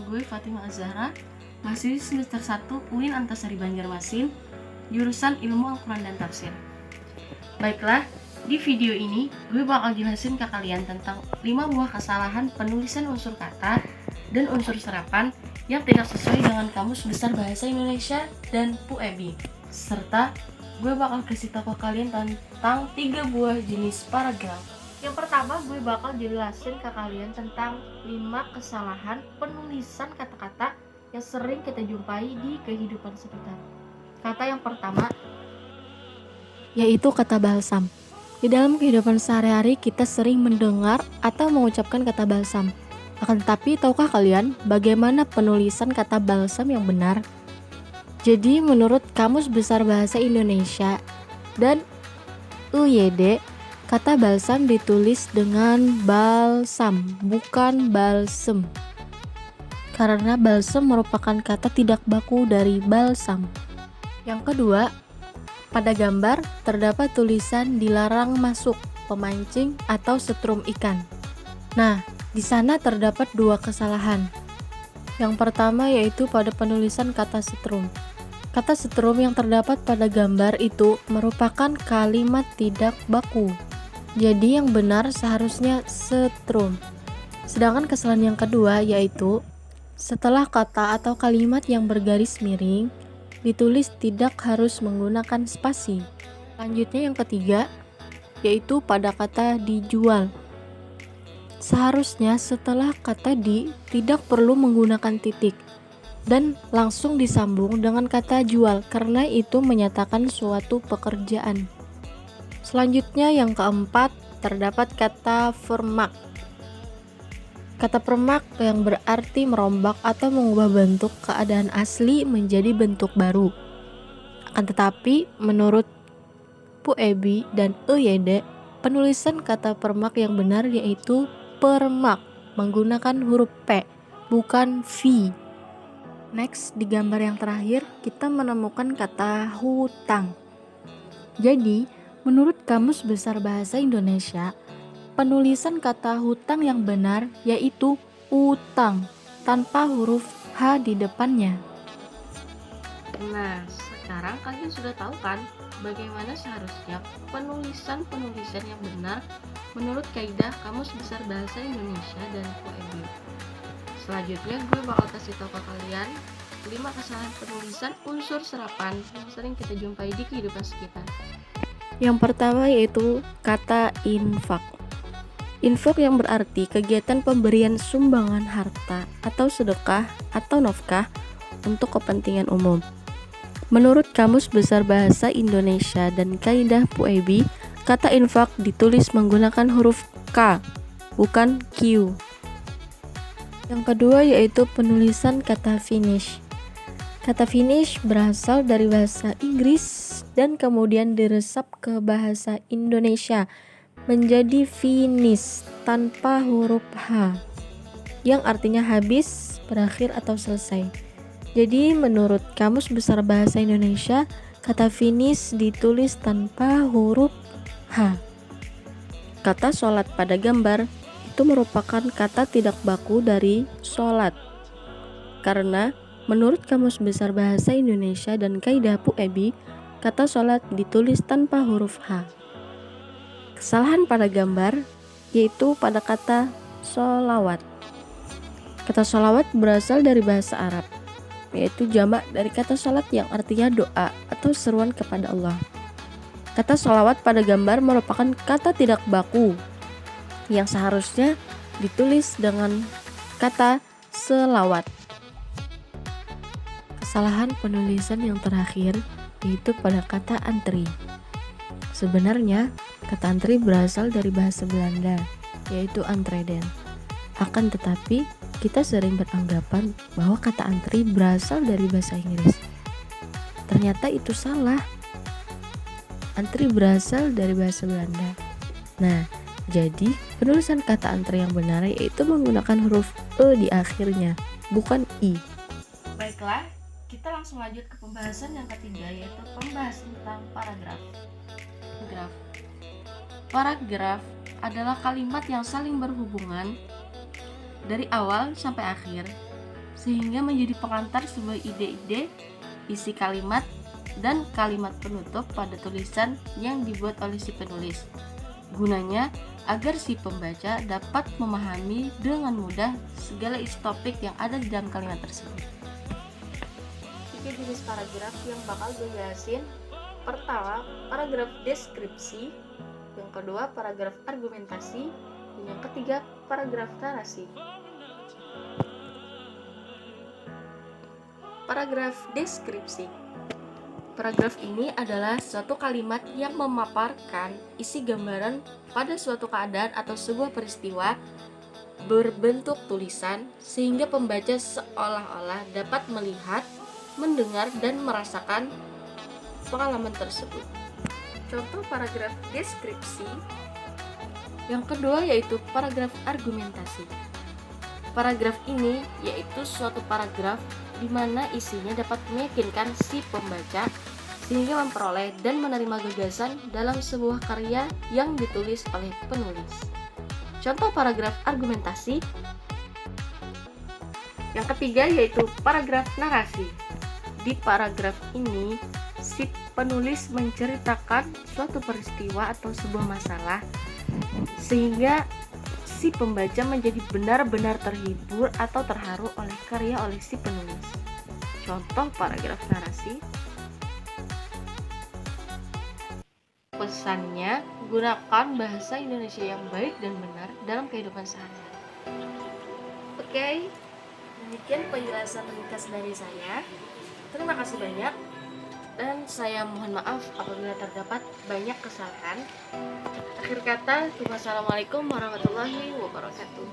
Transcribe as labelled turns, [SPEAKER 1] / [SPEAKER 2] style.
[SPEAKER 1] gue Fatimah Az-Zahra, mahasiswi semester 1 UIN Antasari Banjarmasin, jurusan Ilmu Al-Quran dan Tafsir. Baiklah, di video ini gue bakal jelasin ke kalian tentang 5 buah kesalahan penulisan unsur kata dan unsur serapan yang tidak sesuai dengan Kamus Besar Bahasa Indonesia dan PUEB. Serta gue bakal kasih tahu ke kalian tentang 3 buah jenis paragraf. Yang pertama, gue bakal jelasin ke kalian tentang 5 kesalahan penulisan kata-kata yang sering kita jumpai di kehidupan sekitar. Kata yang pertama
[SPEAKER 2] yaitu kata balsam. Di dalam kehidupan sehari-hari kita sering mendengar atau mengucapkan kata balsam. Akan tetapi, tahukah kalian bagaimana penulisan kata balsam yang benar? Jadi, menurut Kamus Besar Bahasa Indonesia dan UYD, kata balsam ditulis dengan balsam, bukan balsem. Karena balsam merupakan kata tidak baku dari balsam. Yang kedua, pada gambar terdapat tulisan dilarang masuk, pemancing, atau setrum ikan. Nah, di sana terdapat 2 kesalahan. Yang pertama yaitu pada penulisan kata setrum. Kata setrum yang terdapat pada gambar itu merupakan kalimat tidak baku. Jadi yang benar seharusnya setrum. Sedangkan kesalahan yang kedua yaitu setelah kata atau kalimat yang bergaris miring ditulis tidak harus menggunakan spasi. Selanjutnya yang ketiga yaitu pada kata dijual. Seharusnya setelah kata di tidak perlu menggunakan titik dan langsung disambung dengan kata jual karena itu menyatakan suatu pekerjaan. Selanjutnya yang keempat terdapat kata vermak. Kata vermak yang berarti merombak atau mengubah bentuk keadaan asli menjadi bentuk baru. Akan tetapi menurut PUEB dan UYD, penulisan kata vermak yang benar yaitu permak menggunakan huruf P, bukan V. Next, di gambar yang terakhir kita menemukan kata hutang. Jadi, menurut Kamus Besar Bahasa Indonesia, penulisan kata hutang yang benar yaitu utang tanpa huruf H di depannya.
[SPEAKER 1] Nah, sekarang kalian sudah tahu kan bagaimana seharusnya penulisan yang benar menurut kaidah Kamus Besar Bahasa Indonesia dan PUEB. Selanjutnya gue bakal kasih tahu ke kalian 5 kesalahan penulisan unsur serapan yang sering kita jumpai di kehidupan sekitar.
[SPEAKER 2] Yang pertama yaitu kata infak. Infak yang berarti kegiatan pemberian sumbangan harta atau sedekah atau nafkah untuk kepentingan umum. Menurut Kamus Besar Bahasa Indonesia dan Kaidah PUEB, kata infak ditulis menggunakan huruf K, bukan Q. Yang kedua yaitu penulisan kata finish. Kata finish berasal dari bahasa Inggris dan kemudian diresap ke bahasa Indonesia menjadi finish tanpa huruf H, yang artinya habis, berakhir atau selesai. Jadi menurut Kamus Besar Bahasa Indonesia, kata finish ditulis tanpa huruf H. Kata sholat pada gambar itu merupakan kata tidak baku dari sholat. Karena menurut Kamus Besar Bahasa Indonesia dan Kaidah PUEB, kata sholat ditulis tanpa huruf H. Kesalahan pada gambar yaitu pada kata sholawat. Kata sholawat berasal dari bahasa Arab, yaitu jamak dari kata sholat yang artinya doa atau seruan kepada Allah. Kata sholawat pada gambar merupakan kata tidak baku yang seharusnya ditulis dengan kata selawat. Kesalahan penulisan yang terakhir yaitu pada kata antri. Sebenarnya kata antri berasal dari bahasa Belanda, yaitu antreden. Akan tetapi kita sering beranggapan bahwa kata antri berasal dari bahasa Inggris. Ternyata itu salah. Antri berasal dari bahasa Belanda. Nah, jadi penulisan kata antri yang benar yaitu menggunakan huruf E di akhirnya, bukan I.
[SPEAKER 1] Baiklah, kita langsung lanjut ke pembahasan yang ketiga, yaitu pembahasan tentang paragraf. Paragraf adalah kalimat yang saling berhubungan dari awal sampai akhir sehingga menjadi pengantar sebuah ide-ide, isi kalimat, dan kalimat penutup pada tulisan yang dibuat oleh si penulis. Gunanya agar si pembaca dapat memahami dengan mudah segala isi topik yang ada di dalam kalimat tersebut. 3 jenis paragraf yang bakal gue jelasin. Pertama, paragraf deskripsi. Yang kedua, paragraf argumentasi. Dan yang ketiga, paragraf narasi. Paragraf deskripsi. Paragraf ini adalah suatu kalimat yang memaparkan isi gambaran pada suatu keadaan atau sebuah peristiwa berbentuk tulisan sehingga pembaca seolah-olah dapat melihat, mendengar, dan merasakan pengalaman tersebut. Contoh paragraf deskripsi. Yang kedua yaitu paragraf argumentasi. Paragraf ini yaitu suatu paragraf di mana isinya dapat meyakinkan si pembaca sehingga memperoleh dan menerima gagasan dalam sebuah karya yang ditulis oleh penulis. Contoh paragraf argumentasi. Yang ketiga yaitu paragraf narasi. Di paragraf ini, si penulis menceritakan suatu peristiwa atau sebuah masalah sehingga si pembaca menjadi benar-benar terhibur atau terharu oleh karya oleh si penulis. Contoh paragraf narasi. Pesannya, gunakan bahasa Indonesia yang baik dan benar dalam kehidupan sehari-hari. Oke, demikian penjelasan ringkas dari saya. Terima kasih banyak. Dan saya mohon maaf apabila terdapat banyak kesalahan. Akhir kata, wassalamualaikum warahmatullahi wabarakatuh.